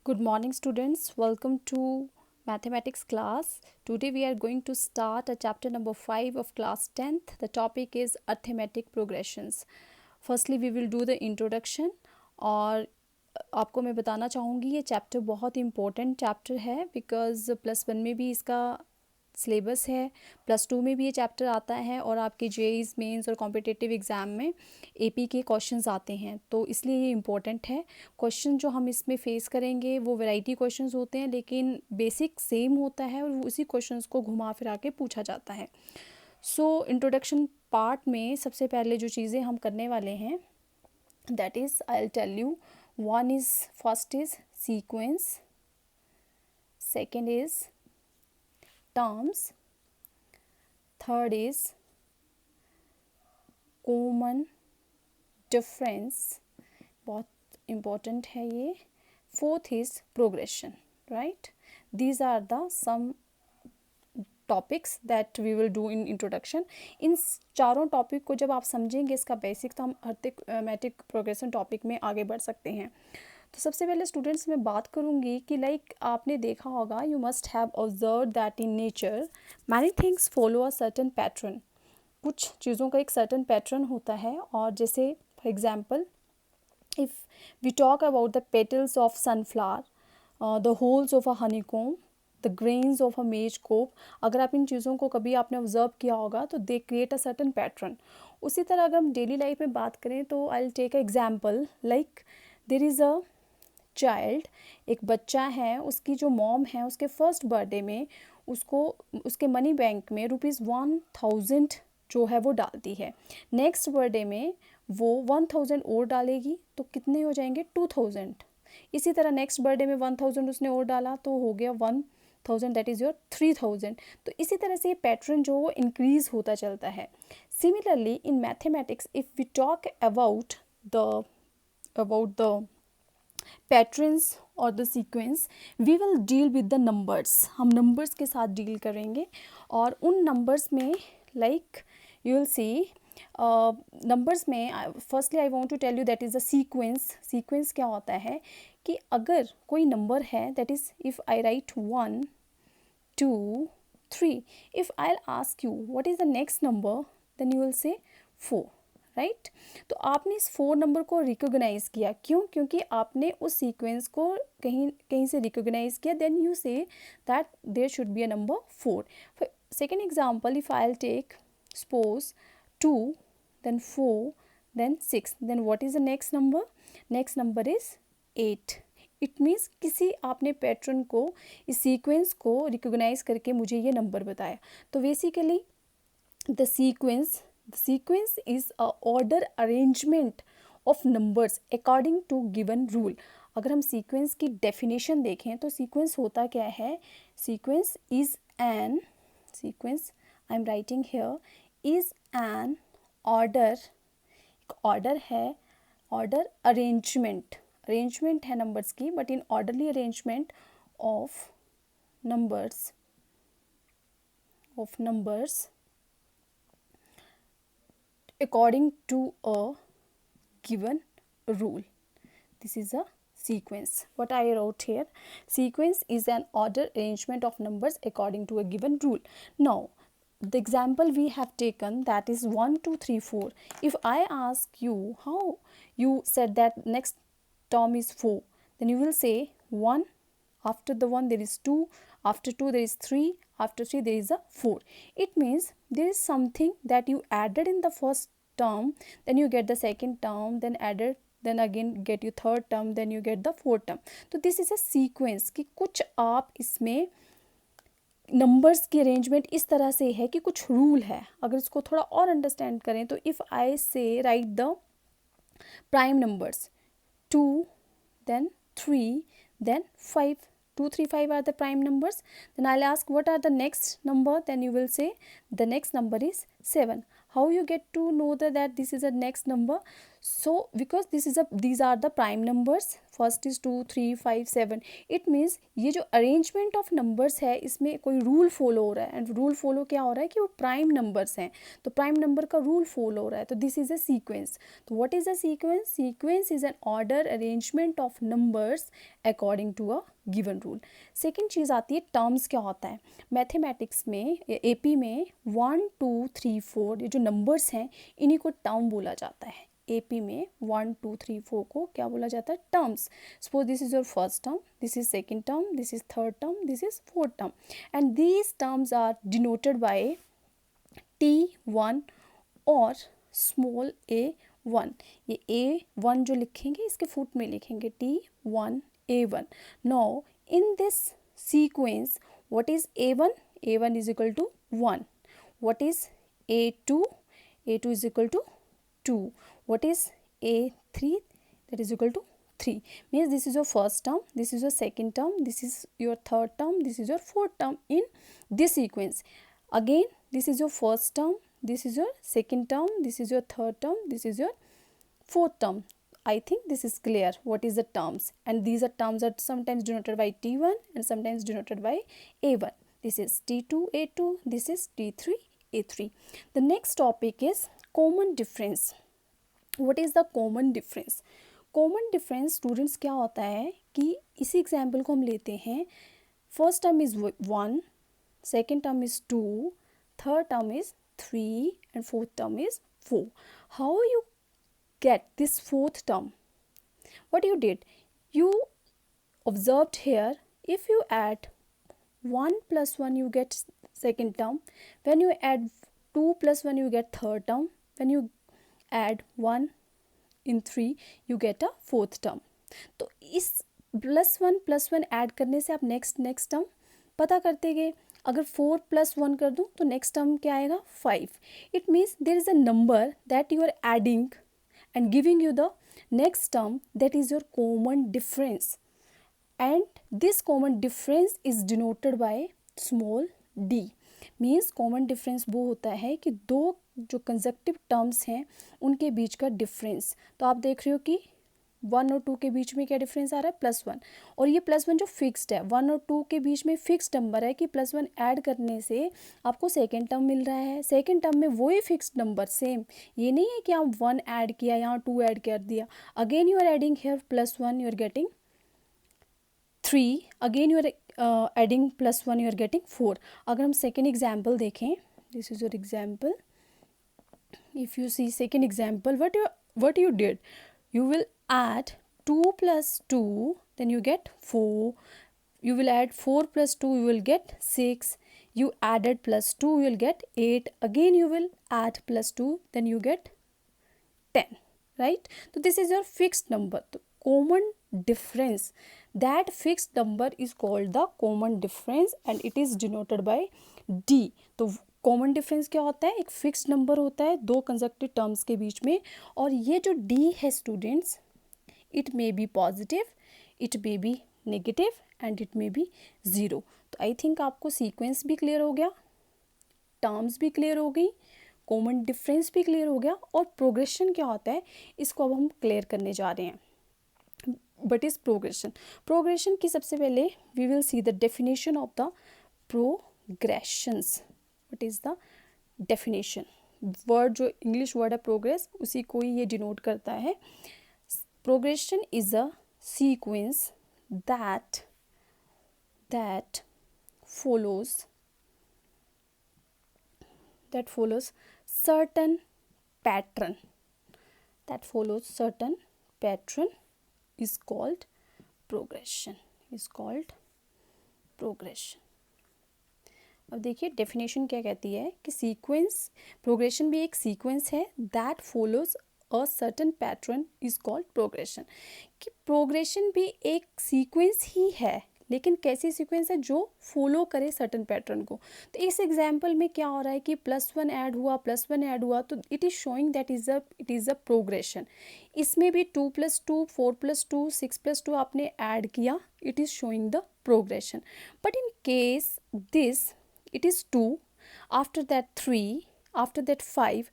Good morning, students. Welcome to mathematics class. Today we are going to start a chapter number 5 of class 10th. The topic is arithmetic progressions. Firstly, we will do the introduction और आपको मैं बताना चाहूँगी ये chapter बहुत important chapter है because +1 में भी इसका सिलेबस है, +2 में भी ये चैप्टर आता है और आपके जेईज मेंस और कॉम्पिटिटिव एग्ज़ाम में एपी के क्वेश्चंस आते हैं, तो इसलिए ये इम्पोर्टेंट है। क्वेश्चन जो हम इसमें फेस करेंगे वो वैरायटी क्वेश्चंस होते हैं, लेकिन बेसिक सेम होता है और उसी क्वेश्चंस को घुमा फिरा के पूछा जाता है। सो इंट्रोडक्शन पार्ट में सबसे पहले जो चीज़ें हम करने वाले हैं, that is I will tell you. First is sequence, second is terms, third is common difference, बहुत important है ये, fourth is progression, right? These are the some topics that we will do in introduction. इन चारों topic को जब आप समझेंगे इसका बेसिक, तो हम अरिथमेटिक प्रोग्रेशन टॉपिक में आगे बढ़ सकते हैं। तो सबसे पहले स्टूडेंट्स मैं बात करूँगी कि आपने देखा होगा, you must have observe that in nature many things follow a certain pattern. कुछ चीज़ों का एक सर्टन पैटर्न होता है, और जैसे for example if we talk about the petals of sunflower, the holes of a honeycomb, the grains of a maize cob, अगर आप इन चीज़ों को कभी आपने ऑब्जर्व किया होगा तो they create a certain pattern. उसी तरह अगर हम डेली लाइफ में बात करें तो I will take a example, like there is a child, एक बच्चा है, उसकी जो मॉम है उसके फर्स्ट बर्थडे में उसको उसके मनी बैंक में ₹1000 जो है वो डालती है। नेक्स्ट बर्थडे में वो 1000 और डालेगी, तो कितने हो जाएंगे 2000। इसी तरह नेक्स्ट बर्थडे में 1000 उसने और डाला तो हो गया 1000, दैट इज़ योर 3000। तो इसी तरह से ये पैटर्न जो वो इंक्रीज होता चलता है। Similarly in mathematics if we talk about the patterns और the sequence, we will deal with the numbers. हम नंबर्स के साथ डील करेंगे, और उन नंबर्स में like you will see numbers में firstly I want to tell you that is the sequence. Sequence क्या होता है कि अगर कोई नंबर है, that is if I write 1 2 3, if I ask you what is the next number, then you will say 4, right? तो आपने इस 4 नंबर को रिकोगनाइज़ किया, क्यों? क्योंकि आपने उस सीक्वेंस को कहीं कहीं से रिकोगनाइज़ किया, then you say that there should be a number 4। Second example, if I take suppose 2 then 4 then 6, then what is the next number? Next number is 8। It means किसी आपने पैटर्न को, इस sequence को recognise करके मुझे ये number बताया। तो basically the sequence is a order arrangement of numbers according to given rule. अगर हम सीक्वेंस की डेफिनेशन देखें तो सीक्वेंस होता क्या है? Sequence is N, sequence I am writing here, is an order, order है, ऑर्डर अरेंजमेंट है नंबर्स की, but in orderly arrangement of numbers according to a given rule. This is a sequence. What I wrote here, sequence is an order arrangement of numbers according to a given rule. Now the example we have taken, that is 1 2 3 4. If I ask you how you said that next term is 4, then you will say 1, after the 1 there is 2, after 2 there is 3, after 3 there is a 4. It means there is something that you added in the first term, then you get the second term, then added, then again get you third term, then you get the fourth term. तो this is a sequence कि कुछ आप इसमें numbers की arrangement इस तरह से है कि कुछ रूल है। अगर इसको थोड़ा और अंडरस्टैंड करें तो इफ़ आई से right the prime numbers 2 then 3 then 5, 2 3 5 are the prime numbers, then I'll ask what are the next number, then you will say the next number is 7. How you get to know that this is a next number? So because these are the prime numbers, first is 2 3 5 7, it means ये जो arrangement of numbers है इसमें कोई rule follow हो रहा है, and rule follow क्या हो रहा है कि वो प्राइम नंबर्स हैं, तो प्राइम नंबर का रूल फॉलो हो रहा है, तो दिस इज अ सीक्वेंस. तो what is a sequence? Sequence is an order arrangement of numbers according to a given rule. Second चीज़ आती है टर्म्स. क्या होता है मैथमेटिक्स में, एपी में 1 2 3 4 ये जो नंबर्स हैं इन्हीं को टर्म बोला जाता है. एपी में 1 2 3 4 को क्या बोला जाता है? Terms. Suppose this is your first term, this is second term, this is third term, this is fourth term, and these terms are denoted by T1 और स्मॉल a1. ये a1 जो लिखेंगे इसके फुट में लिखेंगे T1 a1. Now in this sequence what is a1? a1 is equal to 1. What is a2? a2 is equal to 2. What is a3? That is equal to 3. Means this is your first term, this is your second term, this is your third term, this is your fourth term in this sequence. Again this is your first term, this is your second term, this is your third term, this is your fourth term. I think this is clear what is the terms, and these are terms are sometimes denoted by T1 and sometimes denoted by A1. This is T2 A2, this is T3 A3. The next topic is common difference. What is the common difference? Common difference students क्या होता है कि इसी example को हम लेते हैं. First term is 1, second term is 2, third term is 3 and fourth term is 4. How you get this fourth term? What you did? You observed here, if you add 1 plus 1 you get second term, when you add 2 plus 1 you get third term, when you add 1 in 3 you get a fourth term. तो इस +1 add करने से आप next term पता करते गए. अगर 4 + 1 कर दूँ तो नेक्स्ट टर्म क्या आएगा? 5. It means there is a number that you are adding and giving you the next term, that is your common difference, and this common difference is denoted by small d. means common difference वो होता है कि दो जो consecutive terms हैं उनके बीच का difference. तो आप देख रहे हो कि 1 और 2 के बीच में क्या डिफरेंस आ रहा है? +1. और ये +1 जो फिक्स्ड है, 1 और 2 के बीच में फिक्स्ड नंबर है कि +1 ऐड करने से आपको सेकेंड टर्म मिल रहा है. सेकेंड टर्म में वही फिक्स्ड नंबर सेम, ये नहीं है कि आप 1 ऐड किया यहाँ 2 ऐड कर दिया. Again you are adding here +1 you are getting 3, again you are adding +1 you are getting 4. अगर हम सेकेंड एग्जाम्पल देखें, this is your example. If you see second example, what you did, you will add 2 plus 2, then you get 4. You will add 4 plus 2, you will get 6. You added +2, you will get 8. Again you will add +2, then you get 10. Right? So this is your fixed number. The common difference, that fixed number is called the common difference and it is denoted by D. तो common difference क्या होता है? एक fixed number होता है दो consecutive terms के बीच में, और ये जो डी है students, it may be positive, it may be negative and it may be zero. तो आई थिंक आपको सीक्वेंस भी क्लियर हो गया, टर्म्स भी क्लियर हो गई, कॉमन डिफरेंस भी क्लियर हो गया, और प्रोग्रेशन क्या होता है इसको अब हम क्लियर करने जा रहे हैं. बट इज प्रोग्रेशन की सबसे पहले we will see the definition of the progressions. What is the definition? Word जो इंग्लिश वर्ड है प्रोग्रेस, उसी को ही ये डिनोट करता है. Progression is a sequence that follows certain pattern, is called progression. अब देखिए डेफिनेशन क्या कहती है कि सीक्वेंस, प्रोग्रेशन भी एक सीक्वेंस है that follows a certain pattern is called progression. कि प्रोग्रेशन भी एक सीक्वेंस ही है, लेकिन कैसी सीक्वेंस है? जो फॉलो करे सर्टेन पैटर्न को. तो इस एग्जाम्पल में क्या हो रहा है कि +1 ऐड हुआ तो it is showing that it is a progression. इसमें भी 2 + 2, 4 + 2, 6 + 2 आपने ऐड किया, it is showing the progression. But in case this it is 2, after that 3, after that 5,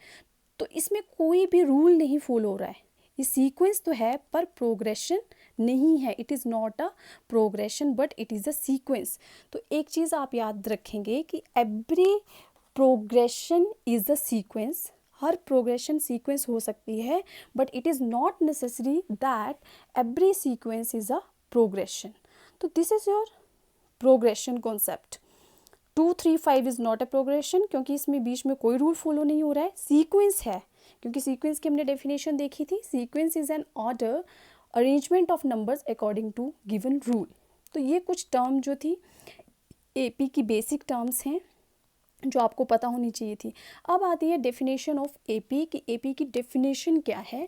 तो इसमें कोई भी रूल नहीं फॉलो हो रहा है. ये सीक्वेंस तो है पर प्रोग्रेशन नहीं है, it is not a progression but it is a sequence. तो एक चीज़ आप याद रखेंगे कि every progression is a sequence, हर प्रोग्रेशन सीक्वेंस हो सकती है but it is not necessary that every sequence is a progression. तो this is your progression concept. 2 3 5 is not a progression क्योंकि इसमें बीच में कोई रूल फॉलो नहीं हो रहा है, सीक्वेंस है क्योंकि सीक्वेंस की हमने डेफिनेशन देखी थी, sequence is an order arrangement of numbers according to given rule. तो ये कुछ टर्म जो थी एपी की बेसिक टर्म्स हैं जो आपको पता होनी चाहिए थी। अब आती है डेफिनेशन ऑफ एपी कि एपी की डेफिनेशन क्या है।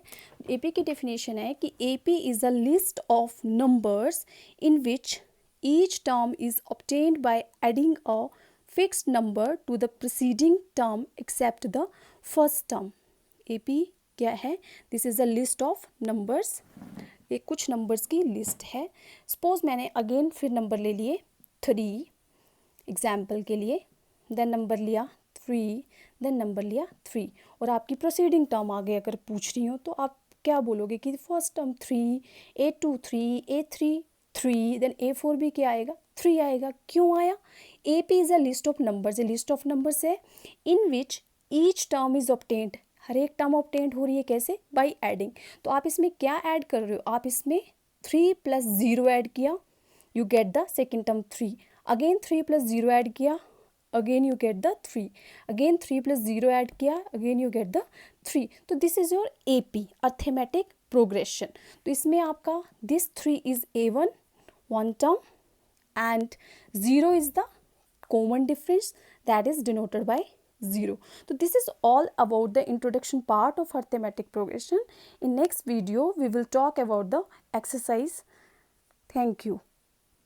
एपी की डेफिनेशन है कि AP is a list of numbers in which each term is obtained by adding a fixed number to the preceding term except the first term. AP क्या है? This is a list of numbers, ये कुछ numbers की list है। Suppose मैंने again फिर number ले लिए 3 एग्जाम्पल के लिए, देन नंबर लिया 3, देन नंबर लिया 3 और आपकी प्रोसीडिंग टर्म आगे अगर पूछ रही हो तो आप क्या बोलोगे कि first term 3, A2 3, A3 3, then A4 भी क्या आएगा? 3 आएगा। क्यों आया? AP is a list of numbers, a list of numbers है in which each term is obtained, हर एक टर्म ऑब्टेन्ड हो रही है कैसे? By adding. तो आप इसमें क्या ऐड कर रहे हो? आप इसमें 3 + 0 ऐड किया, you get the second term 3, again 3 + 0 add किया, again you get the 3, again 3 + 0 add किया, अगेन यू गेट द 3। तो this is your AP arithmetic progression. तो इसमें आपका this 3 is A1 one term and 0 is the common difference that is denoted by 0. So this is all about the introduction part of arithmetic progression. In next video we will talk about the exercise. Thank you.